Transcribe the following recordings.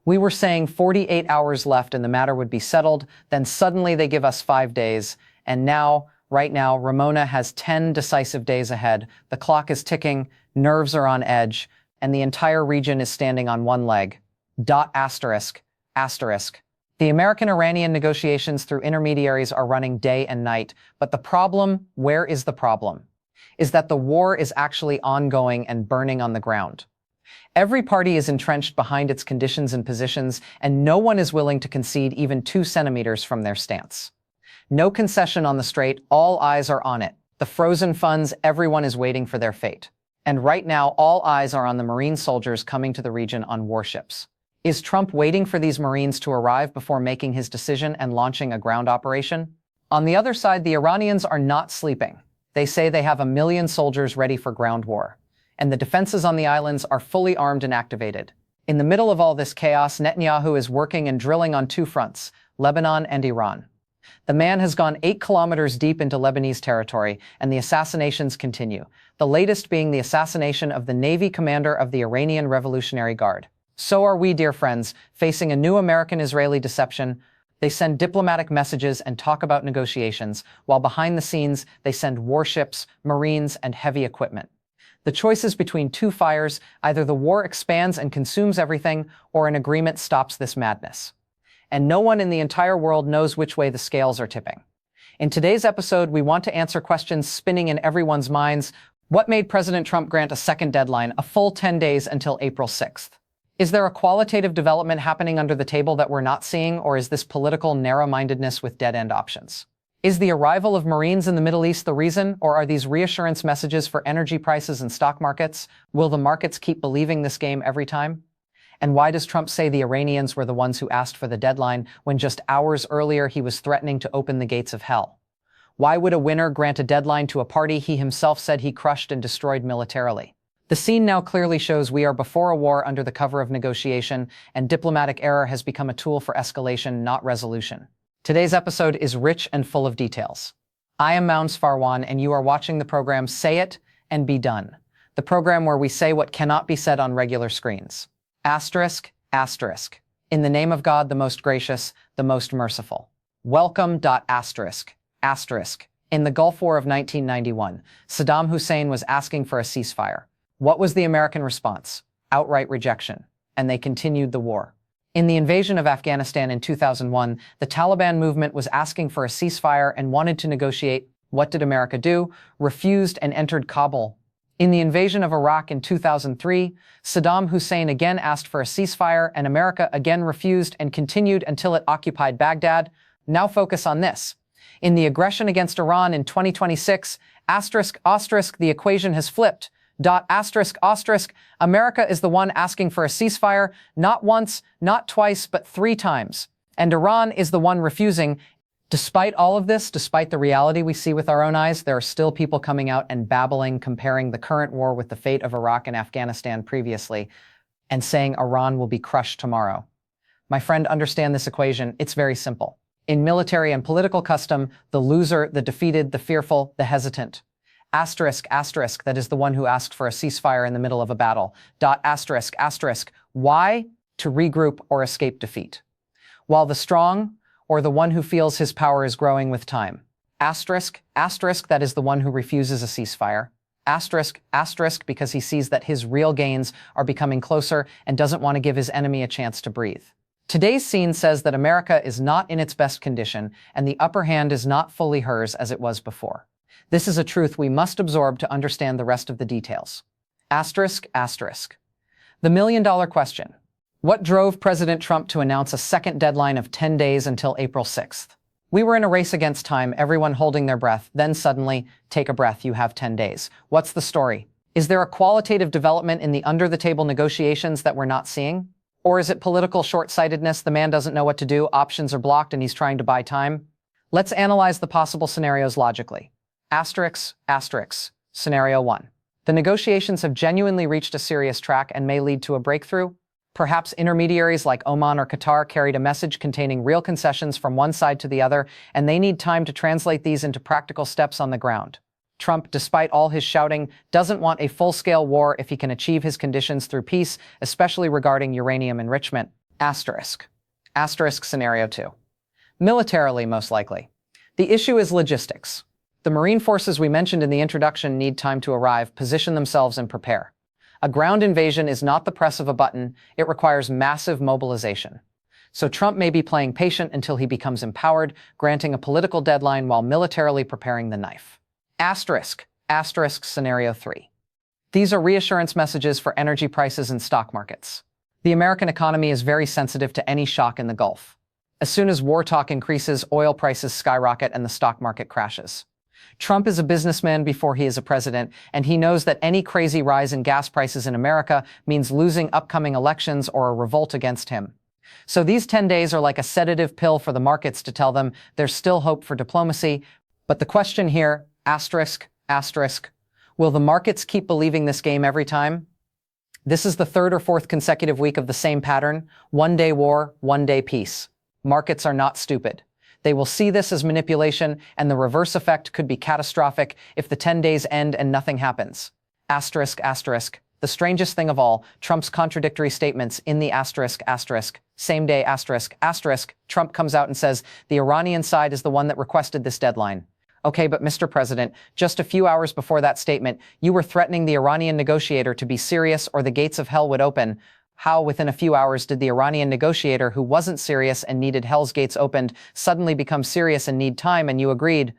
We were saying 48 hours left and the matter would be settled, then suddenly they give us 5 days, and now, right now, Ramona has 10 decisive days ahead. The clock is ticking, nerves are on edge, and the entire region is standing on one leg. Asterisk. The American-Iranian negotiations through intermediaries are running day and night, but the problem, where is the problem? Is that the war is actually ongoing and burning on the ground. Every party is entrenched behind its conditions and positions, and no one is willing to concede even 2 centimeters from their stance. No concession on the strait, all eyes are on it. The frozen funds, everyone is waiting for their fate. And right now, all eyes are on the Marine soldiers coming to the region on warships. Is Trump waiting for these Marines to arrive before making his decision and launching a ground operation? On the other side, the Iranians are not sleeping. They say they have 1 million soldiers ready for ground war, and the defenses on the islands are fully armed and activated. In the middle of all this chaos, Netanyahu is working and drilling on 2 fronts, Lebanon and Iran. The man has gone 8 kilometers deep into Lebanese territory, and the assassinations continue, the latest being the assassination of the Navy commander of the Iranian Revolutionary Guard. So are we, dear friends, facing a new American-Israeli deception. They send diplomatic messages and talk about negotiations, while behind the scenes they send warships, Marines, and heavy equipment. The choice is between 2 fires: either the war expands and consumes everything, or an agreement stops this madness. And no one in the entire world knows which way the scales are tipping. In today's episode, we want to answer questions spinning in everyone's minds. What made President Trump grant a second deadline, a full 10 days until April 6th? Is there a qualitative development happening under the table that we're not seeing, or is this political narrow-mindedness with dead-end options? Is the arrival of Marines in the Middle East the reason, or are these reassurance messages for energy prices and stock markets? Will the markets keep believing this game every time? And why does Trump say the Iranians were the ones who asked for the deadline when just hours earlier he was threatening to open the gates of hell? Why would a winner grant a deadline to a party he himself said he crushed and destroyed militarily? The scene now clearly shows we are before a war under the cover of negotiation, and diplomatic error has become a tool for escalation, not resolution. Today's episode is rich and full of details. I am Mounds Farwan, and you are watching the program Say It and Be Done, the program where we say what cannot be said on regular screens. Asterisk. In the name of God, the most gracious, the most merciful. Welcome. Asterisk. In the Gulf War of 1991, Saddam Hussein was asking for a ceasefire. What was the American response? Outright rejection. And they continued the war. In the invasion of Afghanistan in 2001, the Taliban movement was asking for a ceasefire and wanted to negotiate. What did America do? Refused and entered Kabul. In the invasion of Iraq in 2003, Saddam Hussein again asked for a ceasefire, and America again refused and continued until it occupied Baghdad. Now focus on this. In the aggression against Iran in 2026, the equation has flipped. America is the one asking for a ceasefire, not once, not twice, but 3 times. And Iran is the one refusing. Despite all of this, despite the reality we see with our own eyes, there are still people coming out and babbling, comparing the current war with the fate of Iraq and Afghanistan previously, and saying Iran will be crushed tomorrow. My friend, understand this equation. It's very simple. In military and political custom, the loser, the defeated, the fearful, the hesitant. Asterisk, that is the one who asked for a ceasefire in the middle of a battle. Why? To regroup or escape defeat. While the strong, or the one who feels his power is growing with time. Asterisk, that is the one who refuses a ceasefire. Asterisk, because he sees that his real gains are becoming closer and doesn't want to give his enemy a chance to breathe. Today's scene says that America is not in its best condition, and the upper hand is not fully hers as it was before. This is a truth we must absorb to understand the rest of the details. Asterisk. The million-dollar question. What drove President Trump to announce a second deadline of 10 days until April 6th? We were in a race against time, everyone holding their breath, then suddenly, take a breath, you have 10 days. What's the story? Is there a qualitative development in the under-the-table negotiations that we're not seeing? Or is it political short-sightedness? The man doesn't know what to do, options are blocked, and he's trying to buy time? Let's analyze the possible scenarios logically. Asterisk. Scenario 1. The negotiations have genuinely reached a serious track and may lead to a breakthrough. Perhaps intermediaries like Oman or Qatar carried a message containing real concessions from one side to the other, and they need time to translate these into practical steps on the ground. Trump, despite all his shouting, doesn't want a full-scale war if he can achieve his conditions through peace, especially regarding uranium enrichment. Asterisk. Asterisk scenario 2. Militarily, most likely. The issue is logistics. The Marine forces we mentioned in the introduction need time to arrive, position themselves, and prepare. A ground invasion is not the press of a button, it requires massive mobilization. So Trump may be playing patient until he becomes empowered, granting a political deadline while militarily preparing the knife. Asterisk. Asterisk scenario 3. These are reassurance messages for energy prices and stock markets. The American economy is very sensitive to any shock in the Gulf. As soon as war talk increases, oil prices skyrocket and the stock market crashes. Trump is a businessman before he is a president, and he knows that any crazy rise in gas prices in America means losing upcoming elections or a revolt against him. So these 10 days are like a sedative pill for the markets to tell them there's still hope for diplomacy. But the question here, asterisk, asterisk, will the markets keep believing this game every time? This is the third or fourth consecutive week of the same pattern: one-day war, one-day peace. Markets are not stupid. They will see this as manipulation, and the reverse effect could be catastrophic if the 10 days end and nothing happens. Asterisk, asterisk. The strangest thing of all, Trump's contradictory statements in the asterisk, asterisk, same day, asterisk, asterisk, Trump comes out and says the Iranian side is the one that requested this deadline. Okay, but Mr. President, just a few hours before that statement, you were threatening the Iranian negotiator to be serious or the gates of hell would open. How, within a few hours, did the Iranian negotiator, who wasn't serious and needed hell's gates opened, suddenly become serious and need time, and you agreed?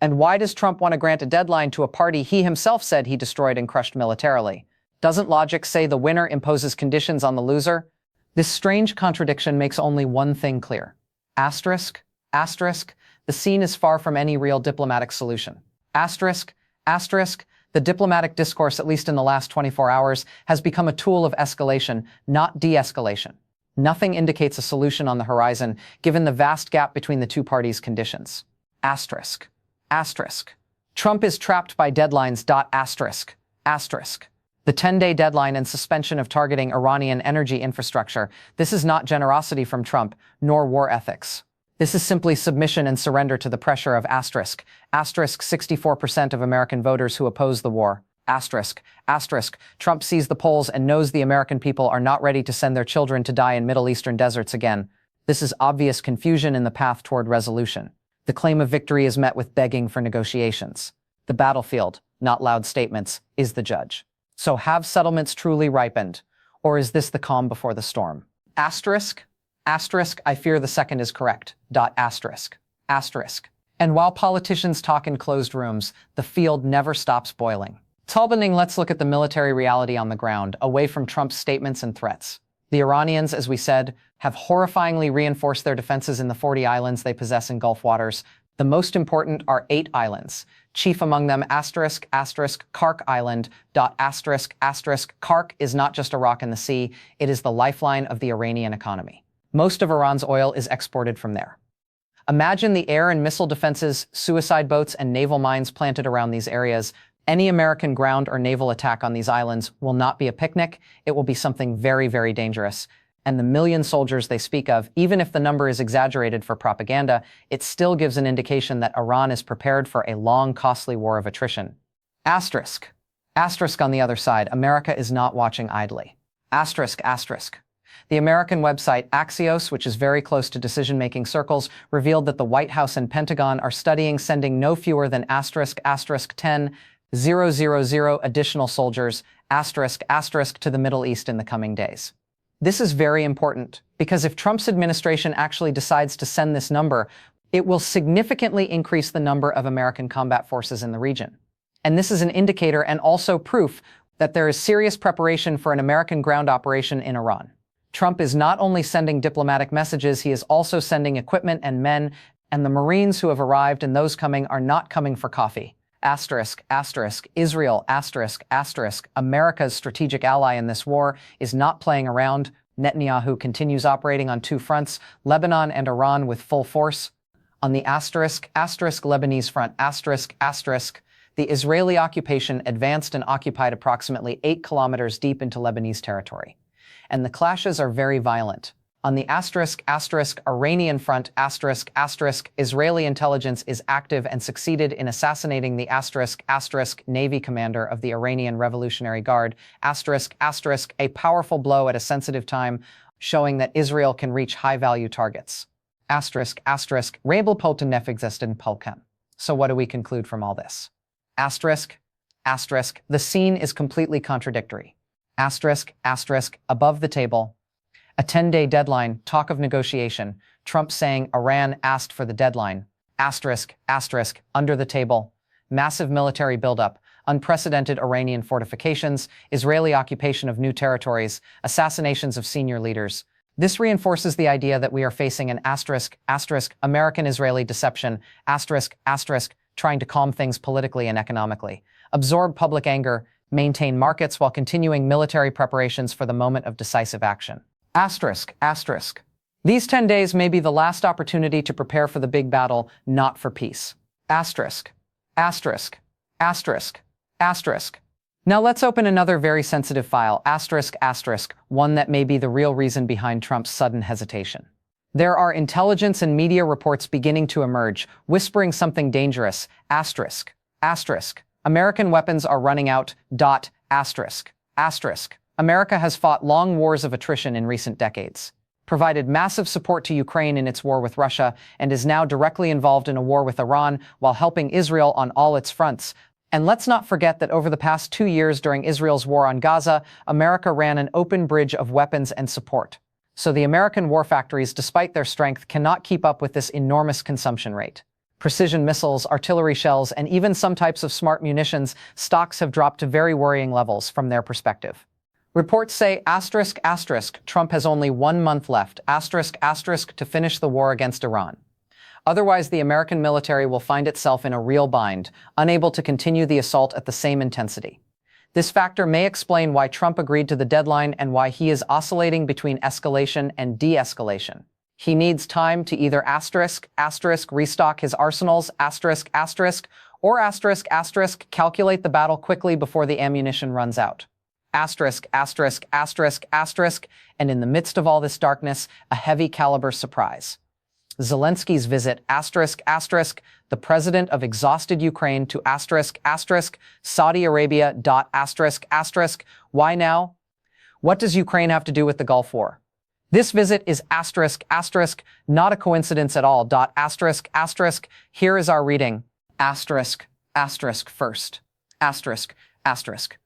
And why does Trump want to grant a deadline to a party he himself said he destroyed and crushed militarily? Doesn't logic say the winner imposes conditions on the loser? This strange contradiction makes only one thing clear. Asterisk, asterisk, the scene is far from any real diplomatic solution. Asterisk, asterisk, the diplomatic discourse, at least in the last 24 hours, has become a tool of escalation, not de-escalation. Nothing indicates a solution on the horizon, given the vast gap between the two parties' conditions. Asterisk. Asterisk. Trump is trapped by deadlines. Asterisk. Asterisk. The 10-day deadline and suspension of targeting Iranian energy infrastructure. This is not generosity from Trump, nor war ethics. This is simply submission and surrender to the pressure of asterisk. Asterisk 64% of American voters who oppose the war. Asterisk. Asterisk. Trump sees the polls and knows the American people are not ready to send their children to die in Middle Eastern deserts again. This is obvious confusion in the path toward resolution. The claim of victory is met with begging for negotiations. The battlefield, not loud statements, is the judge. So have settlements truly ripened? Or is this the calm before the storm? Asterisk. Asterisk, I fear the second is correct. Asterisk. Asterisk. And while politicians talk in closed rooms, the field never stops boiling. Talboning, let's look at the military reality on the ground, away from Trump's statements and threats. The Iranians, as we said, have horrifyingly reinforced their defenses in the 40 islands they possess in Gulf waters. The most important are 8 islands. Chief among them, asterisk, asterisk, Kark Island, asterisk, asterisk. Kark is not just a rock in the sea, it is the lifeline of the Iranian economy. Most of Iran's oil is exported from there. Imagine the air and missile defenses, suicide boats, and naval mines planted around these areas. Any American ground or naval attack on these islands will not be a picnic, it will be something very, very dangerous. And the million soldiers they speak of, even if the number is exaggerated for propaganda, it still gives an indication that Iran is prepared for a long, costly war of attrition. Asterisk. Asterisk on the other side, America is not watching idly. Asterisk, asterisk. The American website Axios, which is very close to decision-making circles, revealed that the White House and Pentagon are studying sending no fewer than asterisk, asterisk 10,000 additional soldiers, asterisk, asterisk to the Middle East in the coming days. This is very important, because if Trump's administration actually decides to send this number, it will significantly increase the number of American combat forces in the region. And this is an indicator and also proof that there is serious preparation for an American ground operation in Iran. Trump is not only sending diplomatic messages, he is also sending equipment and men, and the Marines who have arrived and those coming are not coming for coffee. Asterisk, asterisk, Israel, asterisk, asterisk, America's strategic ally in this war, is not playing around. Netanyahu continues operating on 2 fronts, Lebanon and Iran, with full force. On the asterisk, asterisk Lebanese front, asterisk, asterisk, the Israeli occupation advanced and occupied approximately 8 kilometers deep into Lebanese territory. And the clashes are very violent. On the asterisk, asterisk, Iranian front, asterisk, asterisk, Israeli intelligence is active and succeeded in assassinating the asterisk, asterisk, Navy commander of the Iranian Revolutionary Guard, asterisk, asterisk, a powerful blow at a sensitive time. showing that Israel can reach high-value targets. Asterisk, asterisk, Rebel Potenef existen Polken. So what do we conclude from all this? Asterisk, asterisk, the scene is completely contradictory. Asterisk, asterisk, above the table. A 10-day deadline, talk of negotiation, Trump saying Iran asked for the deadline. Asterisk, asterisk, under the table. Massive military buildup, unprecedented Iranian fortifications, Israeli occupation of new territories, assassinations of senior leaders. This reinforces the idea that we are facing an asterisk, asterisk, American-Israeli deception, asterisk, asterisk, trying to calm things politically and economically, absorb public anger, maintain markets while continuing military preparations for the moment of decisive action. Asterisk, asterisk. These 10 days may be the last opportunity to prepare for the big battle, not for peace. Asterisk, asterisk, asterisk, asterisk. Now let's open another very sensitive file, asterisk, asterisk, one that may be the real reason behind Trump's sudden hesitation. There are intelligence and media reports beginning to emerge, whispering something dangerous, asterisk, asterisk. American weapons are running out, asterisk, asterisk. America has fought long wars of attrition in recent decades, provided massive support to Ukraine in its war with Russia, and is now directly involved in a war with Iran while helping Israel on all its fronts. And let's not forget that over the past 2 years during Israel's war on Gaza, America ran an open bridge of weapons and support. So the American war factories, despite their strength, cannot keep up with this enormous consumption rate. Precision missiles, artillery shells, and even some types of smart munitions stocks have dropped to very worrying levels from their perspective. Reports say asterisk, asterisk, Trump has only 1 month left, asterisk, asterisk, to finish the war against Iran. Otherwise, the American military will find itself in a real bind, unable to continue the assault at the same intensity. This factor may explain why Trump agreed to the deadline and why he is oscillating between escalation and de-escalation. He needs time to either asterisk, asterisk, restock his arsenals, asterisk, asterisk, or asterisk, asterisk, calculate the battle quickly before the ammunition runs out. Asterisk, asterisk, asterisk, asterisk, and in the midst of all this darkness, a heavy caliber surprise. Zelensky's visit, asterisk, asterisk, the president of exhausted Ukraine to asterisk, asterisk, Saudi Arabia, asterisk, asterisk. Why now? What does Ukraine have to do with the Gulf War? This visit is asterisk, asterisk, not a coincidence at all, asterisk, asterisk. Here is our reading. Asterisk, asterisk first. Asterisk, asterisk.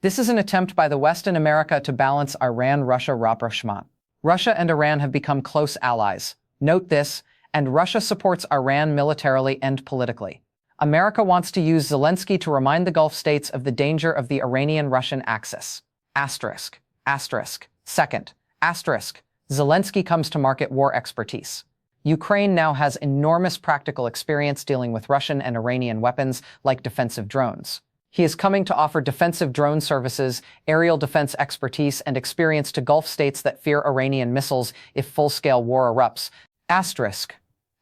This is an attempt by the West and America to balance Iran-Russia rapprochement. Russia and Iran have become close allies. Note this, and Russia supports Iran militarily and politically. America wants to use Zelensky to remind the Gulf states of the danger of the Iranian-Russian axis. Asterisk, asterisk. Second, asterisk. Zelensky comes to market war expertise. Ukraine now has enormous practical experience dealing with Russian and Iranian weapons like defensive drones. He is coming to offer defensive drone services, aerial defense expertise, and experience to Gulf states that fear Iranian missiles if full-scale war erupts. Asterisk,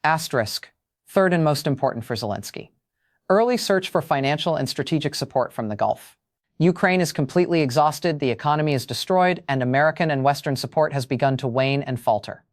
asterisk. Third and most important for Zelensky. Early search for financial and strategic support from the Gulf. Ukraine is completely exhausted, the economy is destroyed, and American and Western support has begun to wane and falter.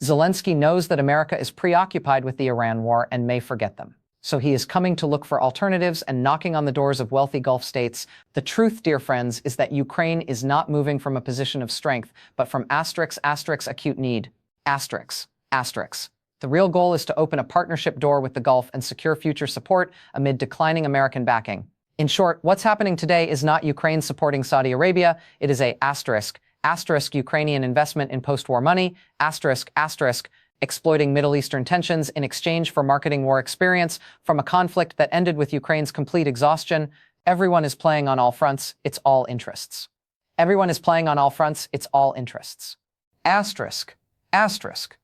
Zelensky knows that America is preoccupied with the Iran war and may forget them. So he is coming to look for alternatives and knocking on the doors of wealthy Gulf states. The truth, dear friends, is that Ukraine is not moving from a position of strength, but from asterisk, asterisk, acute need. Asterisk, asterisk. The real goal is to open a partnership door with the Gulf and secure future support amid declining American backing. In short, what's happening today is not Ukraine supporting Saudi Arabia, it is a asterisk, asterisk Ukrainian investment in post-war money, asterisk, asterisk, exploiting Middle Eastern tensions in exchange for marketing war experience from a conflict that ended with Ukraine's complete exhaustion. Everyone is playing on all fronts, it's all interests. Everyone is playing on all fronts, it's all interests. Asterisk, asterisk.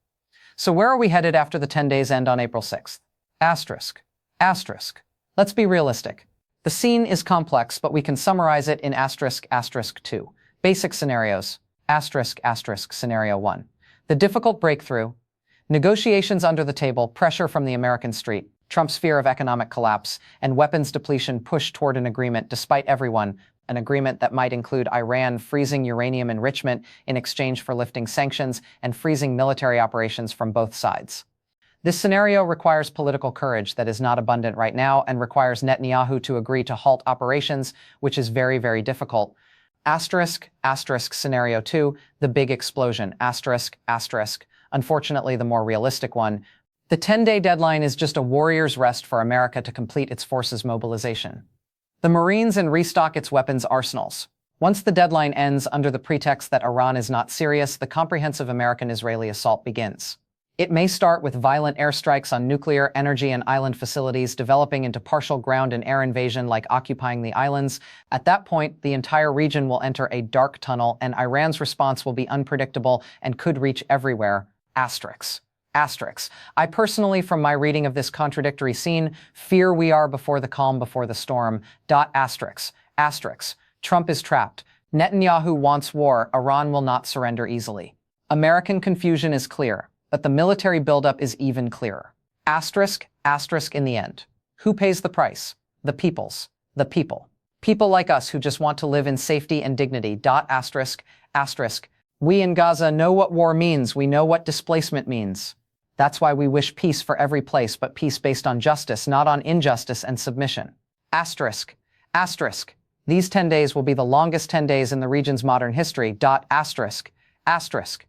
So where are we headed after the 10 days end on April 6th? Asterisk, asterisk. Let's be realistic. The scene is complex, but we can summarize it in asterisk, asterisk 2. Basic scenarios. Asterisk, asterisk, scenario 1. The difficult breakthrough. Negotiations under the table, pressure from the American street, Trump's fear of economic collapse, and weapons depletion push toward an agreement despite everyone, an agreement that might include Iran freezing uranium enrichment in exchange for lifting sanctions and freezing military operations from both sides. This scenario requires political courage that is not abundant right now and requires Netanyahu to agree to halt operations, which is very, very difficult. Asterisk, asterisk, scenario 2, the big explosion, asterisk, asterisk. Unfortunately, the more realistic one. The 10-day deadline is just a warrior's rest for America to complete its forces mobilization. The Marines and restock its weapons arsenals. Once the deadline ends under the pretext that Iran is not serious, the comprehensive American-Israeli assault begins. It may start with violent airstrikes on nuclear, energy, and island facilities, developing into partial ground and air invasion like occupying the islands. At that point, the entire region will enter a dark tunnel, and Iran's response will be unpredictable and could reach everywhere. Asterisks. Asterisks. I personally, from my reading of this contradictory scene, fear we are before the calm before the storm. Asterisks. Asterisks. Trump is trapped. Netanyahu wants war. Iran will not surrender easily. American confusion is clear, but the military buildup is even clearer. Asterisk, asterisk in the end. Who pays the price? The peoples. The people. People like us who just want to live in safety and dignity. Asterisk, asterisk. We in Gaza know what war means. We know what displacement means. That's why we wish peace for every place, but peace based on justice, not on injustice and submission. Asterisk, asterisk. These 10 days will be the longest 10 days in the region's modern history. Asterisk, asterisk.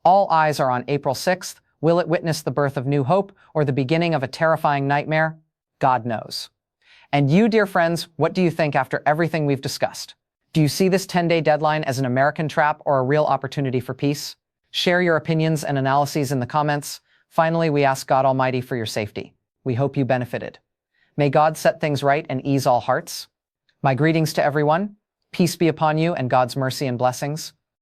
All eyes are on April 6th. Will it witness the birth of new hope or the beginning of a terrifying nightmare? God knows. And you, dear friends, what do you think after everything we've discussed? Do you see this 10-day deadline as an American trap or a real opportunity for peace? Share your opinions and analyses in the comments. Finally, we ask God Almighty for your safety. We hope you benefited. May God set things right and ease all hearts. My greetings to everyone. Peace be upon you and God's mercy and blessings.